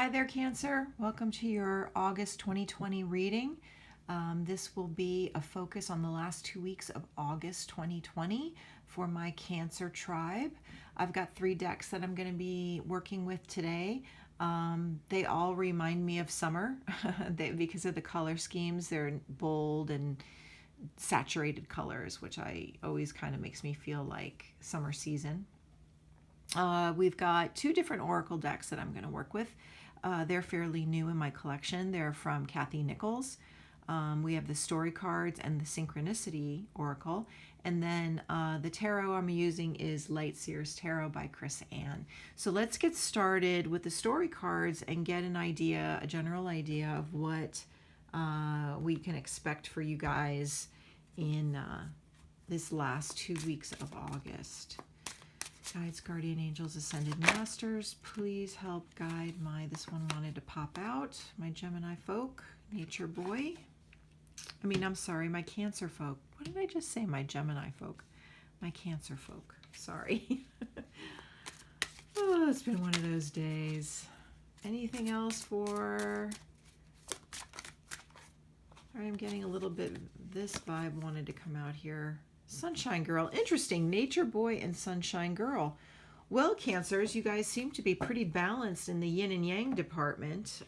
Hi there, Cancer. Welcome to your August 2020 reading. This will be a focus on the last 2 weeks of August 2020 for my Cancer tribe. I've got 3 decks that I'm going to be working with today. They all remind me of summer because of the color schemes. They're bold and saturated colors, which I always kind of makes me feel like summer season. We've got 2 different oracle decks that I'm going to work with. They're fairly new in my collection. They're from Kathy Nichols. We have the story cards and the synchronicity oracle. And then the tarot I'm using is Light Seers Tarot by Chris Ann. So let's get started with the story cards and get an idea, a general idea of what we can expect for you guys in this last 2 weeks of August. Guides, guardian angels, ascended masters, please help guide this one wanted to pop out, my Gemini folk, nature boy. My Cancer folk. What did I just say? My Gemini folk. My Cancer folk. Sorry. Oh, it's been one of those days. Anything else for... I'm getting a little bit, this vibe wanted to come out here. Sunshine Girl. Interesting. Nature Boy and Sunshine Girl. Well, Cancers, you guys seem to be pretty balanced in the yin and yang department.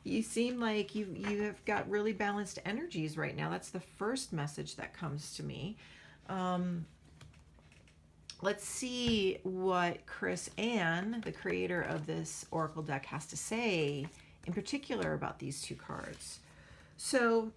You seem like you have got really balanced energies right now. That's the first message that comes to me. Let's see what Chris Ann, the creator of this oracle deck, has to say in particular about these 2 cards. So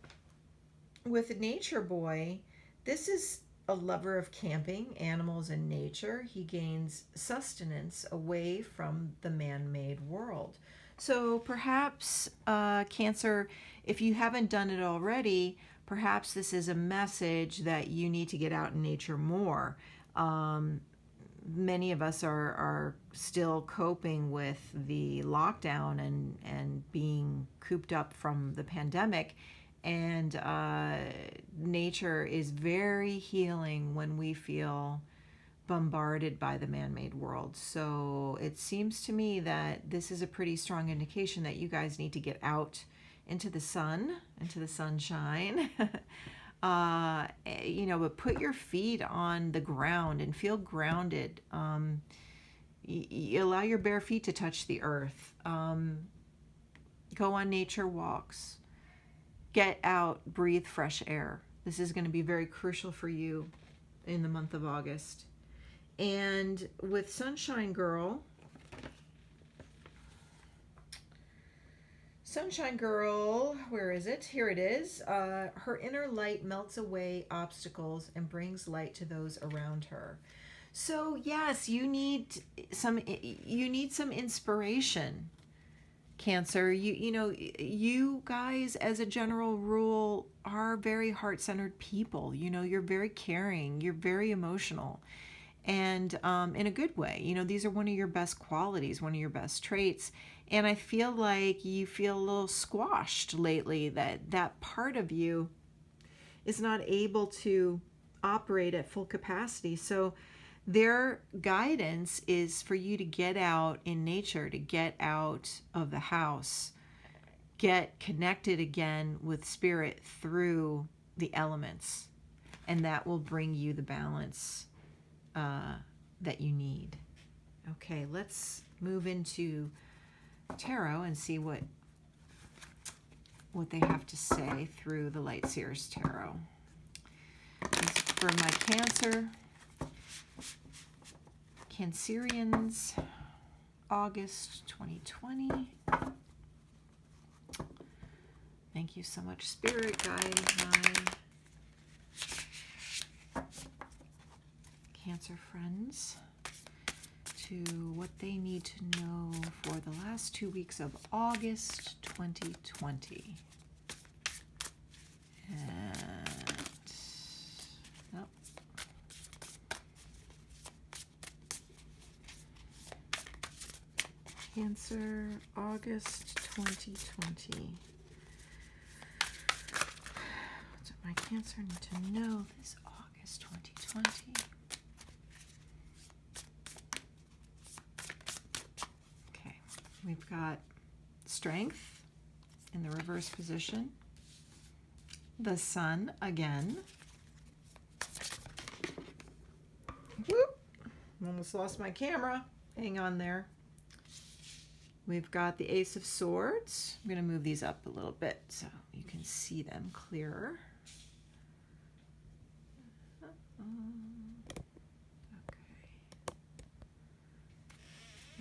with Nature Boy, this is a lover of camping, animals, and nature. He gains sustenance away from the man-made world. So perhaps, Cancer, if you haven't done it already, perhaps this is a message that you need to get out in nature more. Many of us are still coping with the lockdown and being cooped up from the pandemic. And nature is very healing when we feel bombarded by the man-made world. So it seems to me that this is a pretty strong indication that you guys need to get out into the sun, into the sunshine. But put your feet on the ground and feel grounded. You allow your bare feet to touch the earth. Go on nature walks. Get out, breathe fresh air. This is going to be very crucial for you in the month of August. And with Sunshine Girl, where is it? Here it is. Her inner light melts away obstacles and brings light to those around her. So yes, you need some inspiration. Cancer, you guys as a general rule are very heart-centered people. You're very caring, you're very emotional, and in a good way. These are one of your best qualities, one of your best traits. And I feel like you feel a little squashed lately, that part of you is not able to operate at full capacity. So their guidance is for you to get out in nature, to get out of the house, get connected again with spirit through the elements, and that will bring you the balance that you need. Okay, let's move into tarot and see what they have to say through the Light Seers Tarot. This is for my Cancer. Cancerians, August 2020. Thank you so much, Spirit, guide my Cancer friends to what they need to know for the last 2 weeks of August 2020. Cancer, August 2020. What do my Cancer need to know this August 2020? Okay. We've got Strength in the reverse position. The Sun again. Whoop! Almost lost my camera. Hang on there. We've got the Ace of Swords. I'm going to move these up a little bit so you can see them clearer.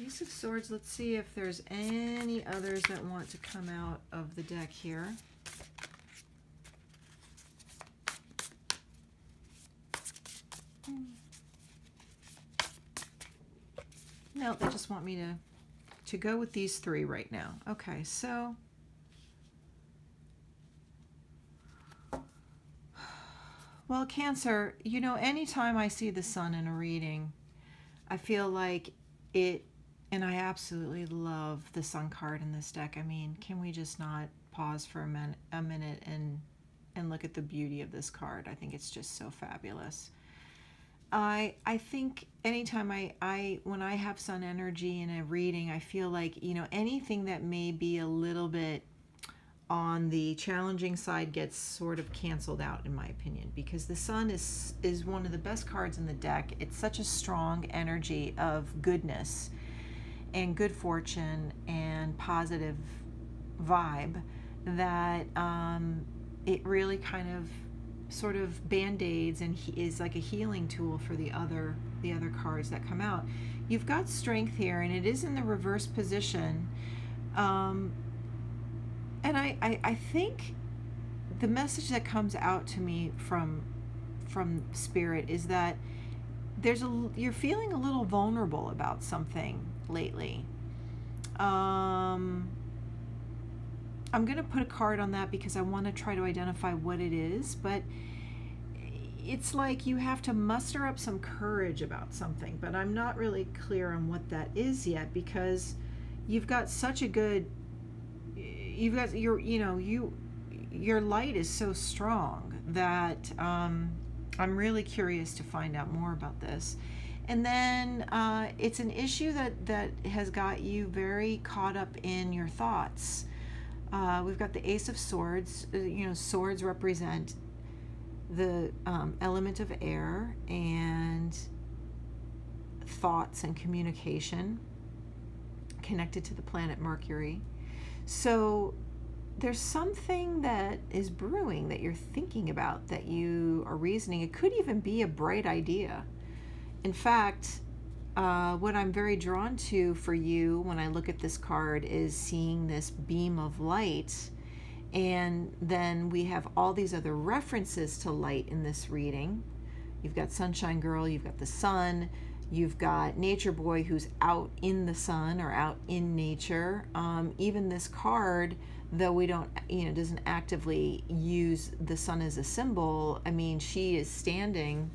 Ace of Swords, let's see if there's any others that want to come out of the deck here. No, they just want me to go with these three right now. Okay, so well, Cancer, you know, anytime I see the Sun in a reading, I feel like it, and I absolutely love the Sun card in this deck. I mean, can we just not pause for a minute and look at the beauty of this card? I think it's just so fabulous. I think anytime when I have Sun energy in a reading, I feel like, you know, anything that may be a little bit on the challenging side gets sort of canceled out, in my opinion, because the Sun is one of the best cards in the deck. It's such a strong energy of goodness and good fortune and positive vibe that it really kind of sort of band-aids and is like a healing tool for the other cards that come out. You've got Strength here, and it is in the reverse position. And I think the message that comes out to me from Spirit is that you're feeling a little vulnerable about something lately. I'm going to put a card on that because I want to try to identify what it is, but it's like you have to muster up some courage about something, but I'm not really clear on what that is yet, because you've got such a good, your light is so strong that I'm really curious to find out more about this. And then it's an issue that has got you very caught up in your thoughts. We've got the Ace of Swords. Swords represent the element of air and thoughts and communication connected to the planet Mercury. So there's something that is brewing that you're thinking about, that you are reasoning. It could even be a bright idea. In fact, what I'm very drawn to for you when I look at this card is seeing this beam of light, and then we have all these other references to light in this reading. You've got Sunshine Girl, you've got the Sun, you've got Nature Boy who's out in the sun or out in nature. Even this card, though we don't, doesn't actively use the sun as a symbol, I mean, she is standing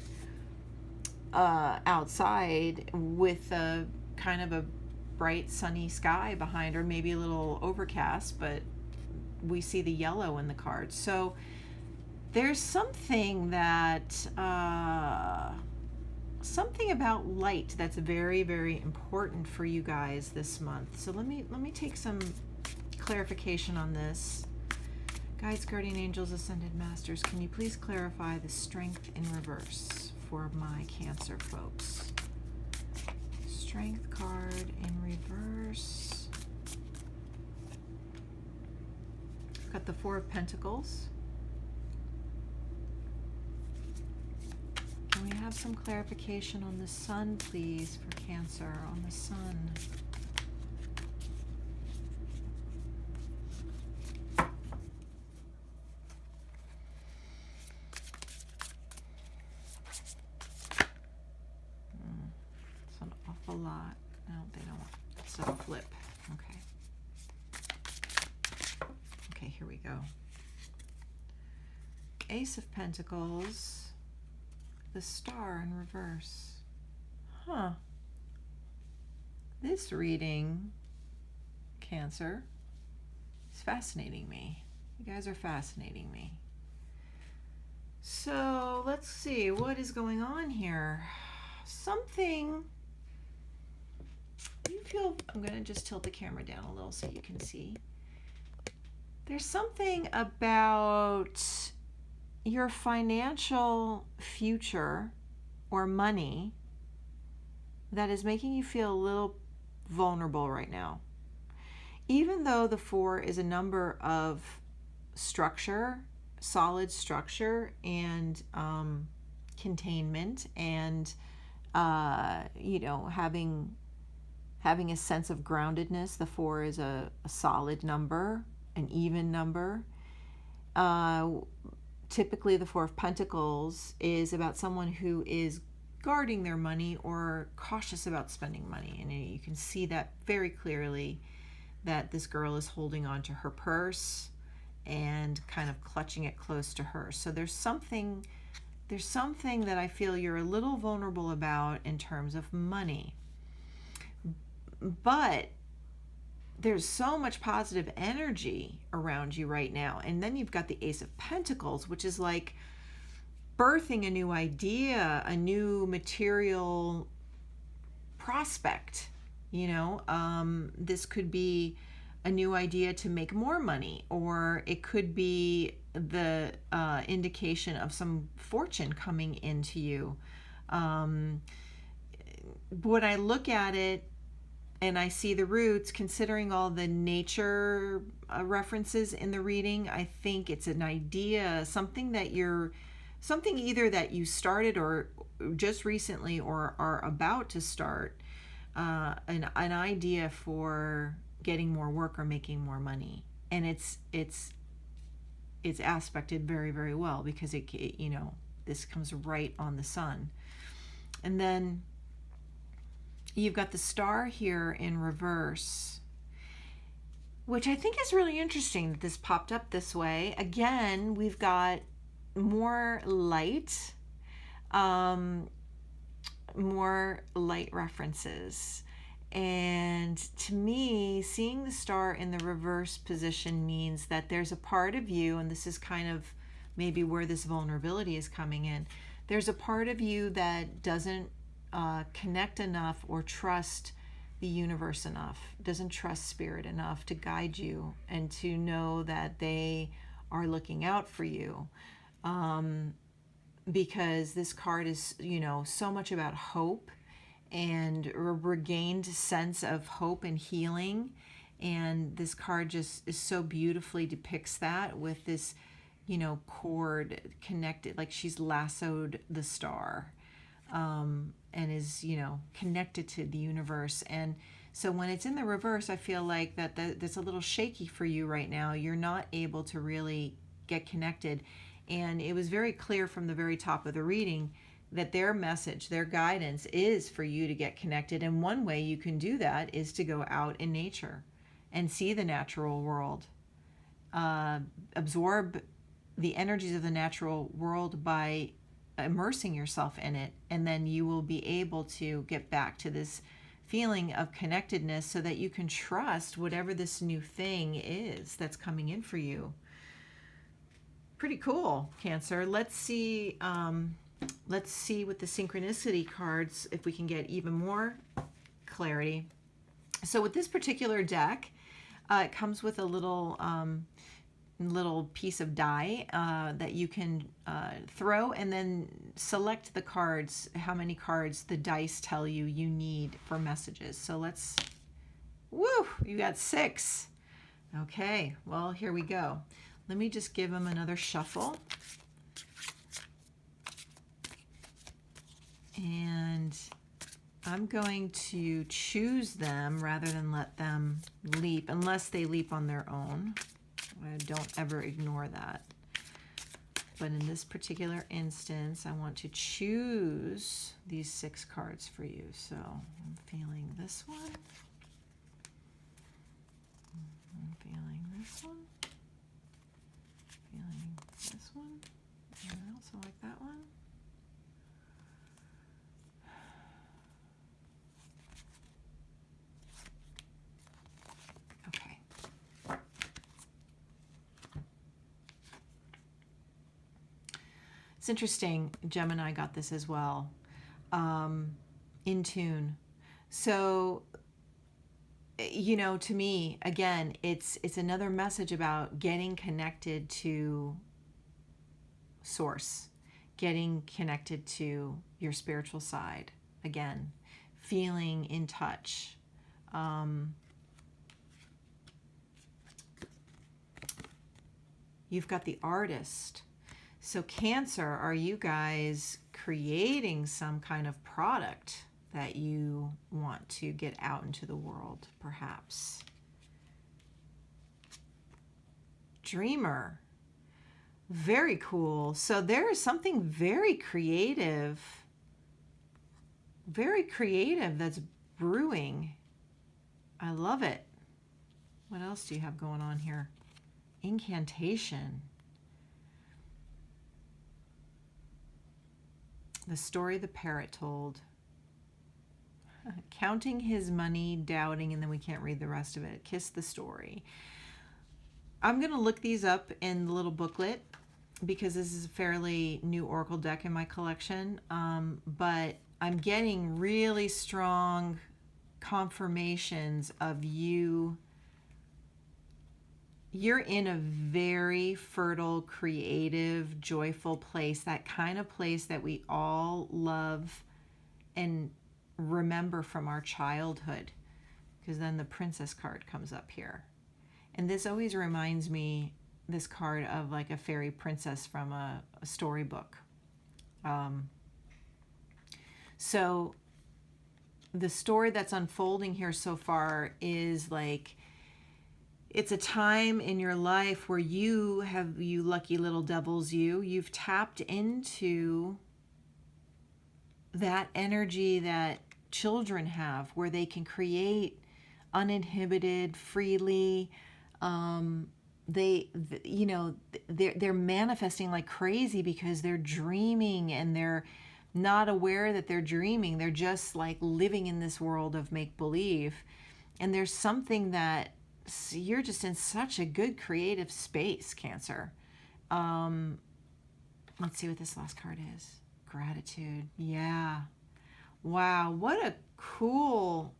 outside with a kind of a bright sunny sky behind her, maybe a little overcast, but we see the yellow in the card. So there's something that something about light that's very, very important for you guys this month. So let me take some clarification on this. Guides, guardian angels, ascended masters, can you please clarify the Strength in reverse for my Cancer folks? Strength card in reverse. I've got the Four of Pentacles. Can we have some clarification on the Sun, please, for Cancer, on the Sun? It's an awful lot. No, they don't want. It's a flip. Okay. Okay, here we go. Ace of Pentacles. The Star in reverse. Huh. This reading, Cancer, is fascinating me. You guys are fascinating me. So let's see what is going on here. Something you feel, I'm going to just tilt the camera down a little so you can see. There's something about your financial future or money that is making you feel a little vulnerable right now. Even though the 4 is a number of structure, solid structure, and containment, and having a sense of groundedness. The 4 is a solid number, an even number. Typically, the 4 of Pentacles is about someone who is guarding their money or cautious about spending money. And you can see that very clearly, that this girl is holding on to her purse and kind of clutching it close to her. So there's something that I feel you're a little vulnerable about in terms of money. But there's so much positive energy around you right now. And then you've got the Ace of Pentacles, which is like birthing a new idea, a new material prospect. This could be a new idea to make more money, or it could be the indication of some fortune coming into you. When I look at it and I see the roots, considering all the nature references in the reading, I think it's an idea, something either that you started or just recently or are about to start, an idea for getting more work or making more money. And it's aspected very, very well, because this comes right on the sun. And then you've got the Star here in reverse, which I think is really interesting that this popped up this way. Again, we've got more light references. And to me, seeing the Star in the reverse position means that there's a part of you, and this is kind of maybe where this vulnerability is coming in. There's a part of you that doesn't connect enough or trust the universe enough, doesn't trust spirit enough to guide you and to know that they are looking out for you. Because this card is, so much about hope and a regained sense of hope and healing. And this card just is so beautifully depicts that with this, cord connected, like she's lassoed the star, and is, connected to the universe. And so when it's in the reverse, I feel like that's a little shaky for you right now. You're not able to really get connected. And it was very clear from the very top of the reading that their message, their guidance is for you to get connected. And one way you can do that is to go out in nature and see the natural world. Absorb the energies of the natural world by immersing yourself in it. And then you will be able to get back to this feeling of connectedness so that you can trust whatever this new thing is that's coming in for you. Pretty cool, Cancer. Let's see with the synchronicity cards if we can get even more clarity. So with this particular deck, it comes with a little piece of die that you can throw, and then select the cards, how many cards the dice tell you need for messages. So you got 6. Okay, well, here we go. Let me just give them another shuffle. And I'm going to choose them rather than let them leap, unless they leap on their own. I don't ever ignore that. But in this particular instance, I want to choose these 6 cards for you. So I'm feeling this one. I'm feeling this one. Feeling this one. And I also like that one. It's interesting, Gemini got this as well. In tune. So to me, again, it's another message about getting connected to source, getting connected to your spiritual side, again, feeling in touch. You've got the artist. So Cancer, are you guys creating some kind of product that you want to get out into the world, perhaps? Dreamer. Very cool. So there is something very creative that's brewing. I love it. What else do you have going on here? Incantation. The story the parrot told. Counting his money, doubting, and then we can't read the rest of it. Kiss the story. I'm going to look these up in the little booklet because this is a fairly new Oracle deck in my collection. But I'm getting really strong confirmations of you're in a very fertile, creative, joyful place, that kind of place that we all love and remember from our childhood, because then the princess card comes up here. And this always reminds me, this card, of like a fairy princess from a storybook. So the story that's unfolding here so far is like, it's a time in your life where you lucky little devils, you've tapped into that energy that children have, where they can create uninhibited, freely. They're manifesting like crazy because they're dreaming, and they're not aware that they're dreaming. They're just like living in this world of make-believe. And there's something that you're just in such a good creative space, Cancer. Let's see what this last card is. Gratitude. Yeah. Wow, what a cool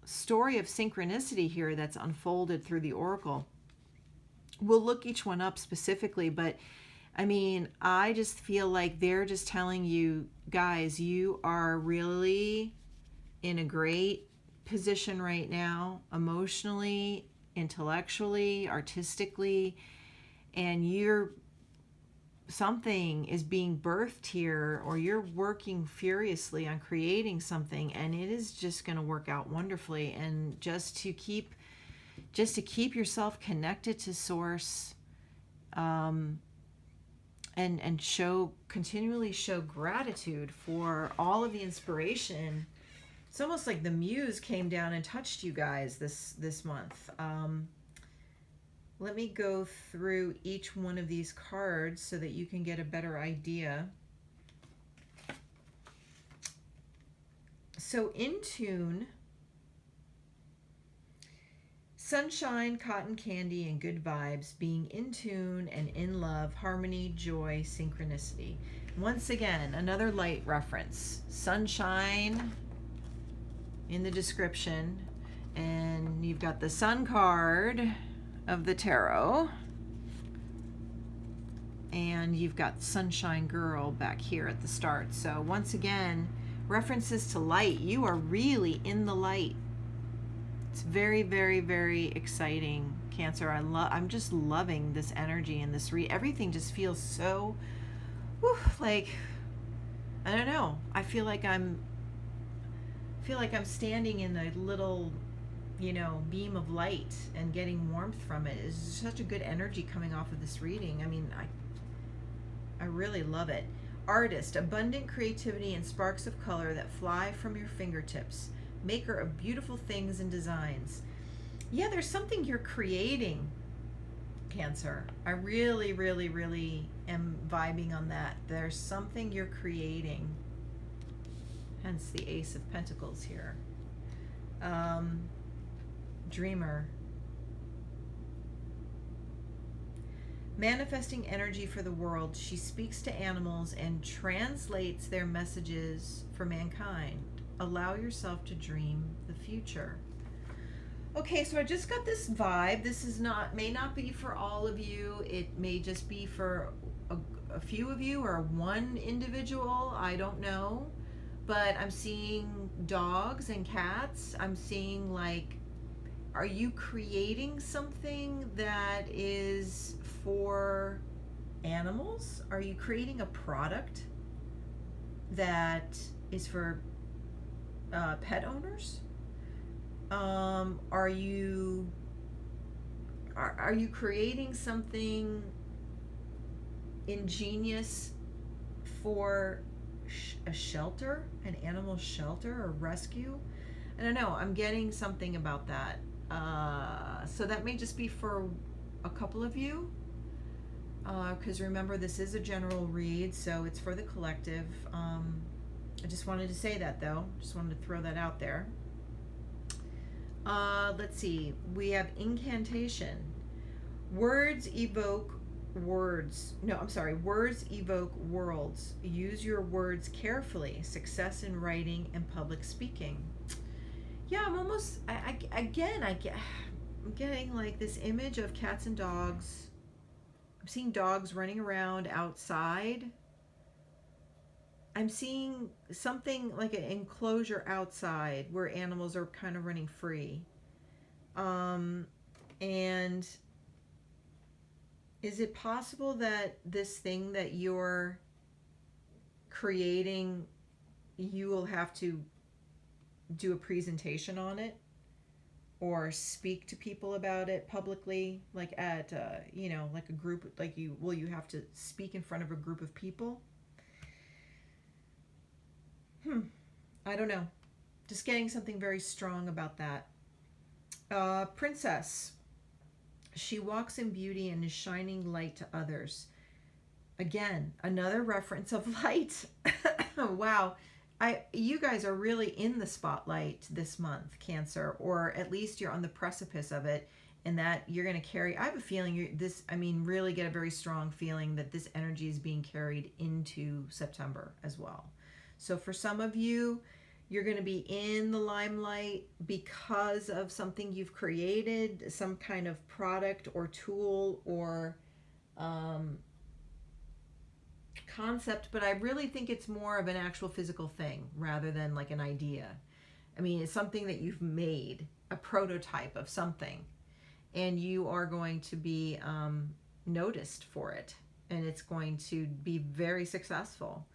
story of synchronicity here that's unfolded through the Oracle. We'll look each one up specifically, but I mean, I just feel like they're just telling you, guys, you are really in a great position right now, emotionally, intellectually, artistically, and something is being birthed here, or you're working furiously on creating something, and it is just going to work out wonderfully. And just to keep yourself connected to source, and continually show gratitude for all of the inspiration. It's almost like the muse came down and touched you guys this month. Let me go through each one of these cards so that you can get a better idea. So in tune, sunshine, cotton candy, and good vibes, being in tune and in love, harmony, joy, synchronicity. Once again, another light reference. Sunshine in the description, and you've got the sun card of the tarot, and you've got Sunshine Girl back here at the start. So once again, references to light. You are really in the light. It's very, very, very exciting, Cancer. I'm just loving this energy and this everything just feels so like, I don't know. I feel like I'm standing in a little, beam of light and getting warmth from it. It's such a good energy coming off of this reading. I mean, I really love it. Artist, abundant creativity and sparks of color that fly from your fingertips. Maker of beautiful things and designs. Yeah, there's something you're creating, Cancer. I really, really, really am vibing on that. There's something you're creating. Hence the Ace of Pentacles here. Dreamer. Manifesting energy for the world, she speaks to animals and translates their messages for mankind. Allow yourself to dream the future. Okay, so I just got this vibe. This is not, may not be for all of you. It may just be for a, a few of you or one individual. I don't know. But I'm seeing dogs and cats. I'm seeing like, are you creating something that is for animals? Are you creating a product that is for pet owners? Are you are you creating something ingenious for a shelter, an animal shelter or rescue? I don't know. I'm getting something about that. So that may just be for a couple of you. Because remember, this is a general read, so it's for the collective. I just wanted to say that, though. Just wanted to throw that out there. Let's see. We have incantation. Words evoke words. No, I'm sorry. Words evoke worlds. Use your words carefully. Success in writing and public speaking. Yeah, I'm almost. I'm getting like this image of cats and dogs. I'm seeing dogs running around outside. I'm seeing something like an enclosure outside where animals are kind of running free. And is it possible that this thing that you're creating, you will have to do a presentation on it or speak to people about it publicly, like at, like a group, like you have to speak in front of a group of people? I don't know. Just getting something very strong about that. Princess. She walks in beauty and is shining light to others. Again, another reference of light. Wow. You guys are really in the spotlight this month, Cancer, or at least you're on the precipice of it, and that you're going to carry. I have a feeling really get a very strong feeling that this energy is being carried into September as well. So for some of you, you're going to be in the limelight because of something you've created, some kind of product or tool or concept, but I really think it's more of an actual physical thing rather than like an idea. I mean, it's something that you've made, a prototype of something, and you are going to be noticed for it, and it's going to be very successful.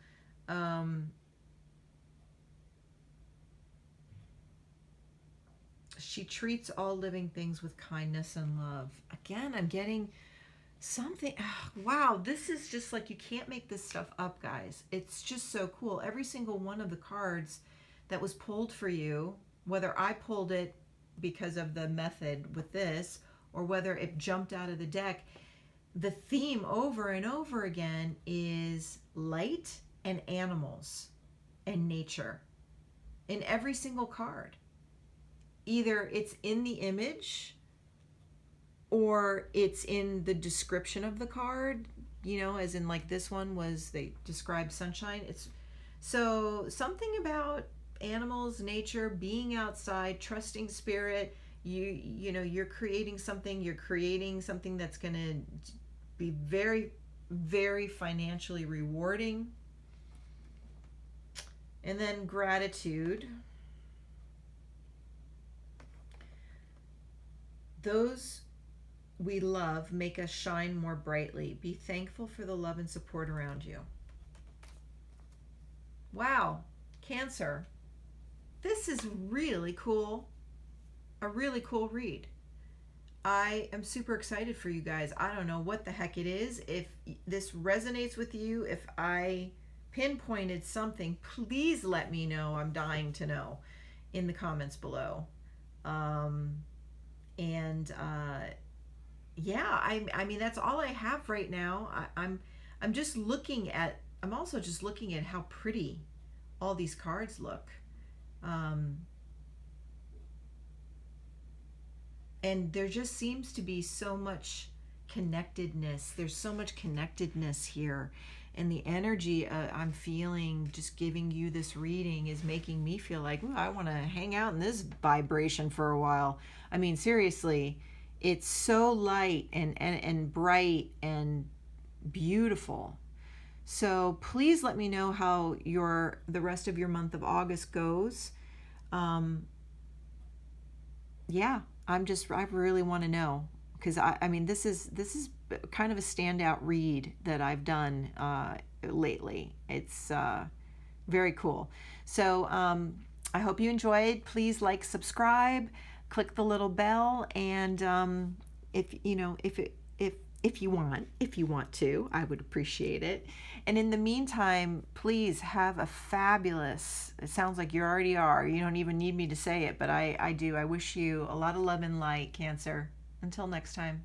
She treats all living things with kindness and love. Again, I'm getting something. Wow, this is just like, you can't make this stuff up, guys. It's just so cool. Every single one of the cards that was pulled for you, whether I pulled it because of the method with this or whether it jumped out of the deck, the theme over and over again is light and animals and nature in every single card. Either it's in the image or it's in the description of the card, as in like this one was, they described sunshine. It's so something about animals, nature, being outside, trusting spirit. You're creating something that's going to be very, very financially rewarding. And then gratitude. Those we love make us shine more brightly. Be thankful for the love and support around you. Wow, Cancer. This is really cool. A really cool read. I am super excited for you guys. I don't know what the heck it is. If this resonates with you, if I pinpointed something, please let me know. I'm dying to know in the comments below. I mean that's all I have right now. I'm just looking at. I'm also just looking at how pretty all these cards look, and there just seems to be so much connectedness. There's so much connectedness here, And the energy I'm feeling just giving you this reading is making me feel like, ooh, I want to hang out in this vibration for a while. I mean, seriously, it's so light and bright and beautiful. So please let me know how the rest of your month of August goes. Um, yeah, I really want to know, because I mean, this is kind of a standout read that I've done lately. It's very cool. So I hope you enjoyed. Please like, subscribe, click the little bell, and if you know if you want to, I would appreciate it. And in the meantime, please have a fabulous, it sounds like you already are, you don't even need me to say it, but I do. I wish you a lot of love and light, Cancer. Until next time.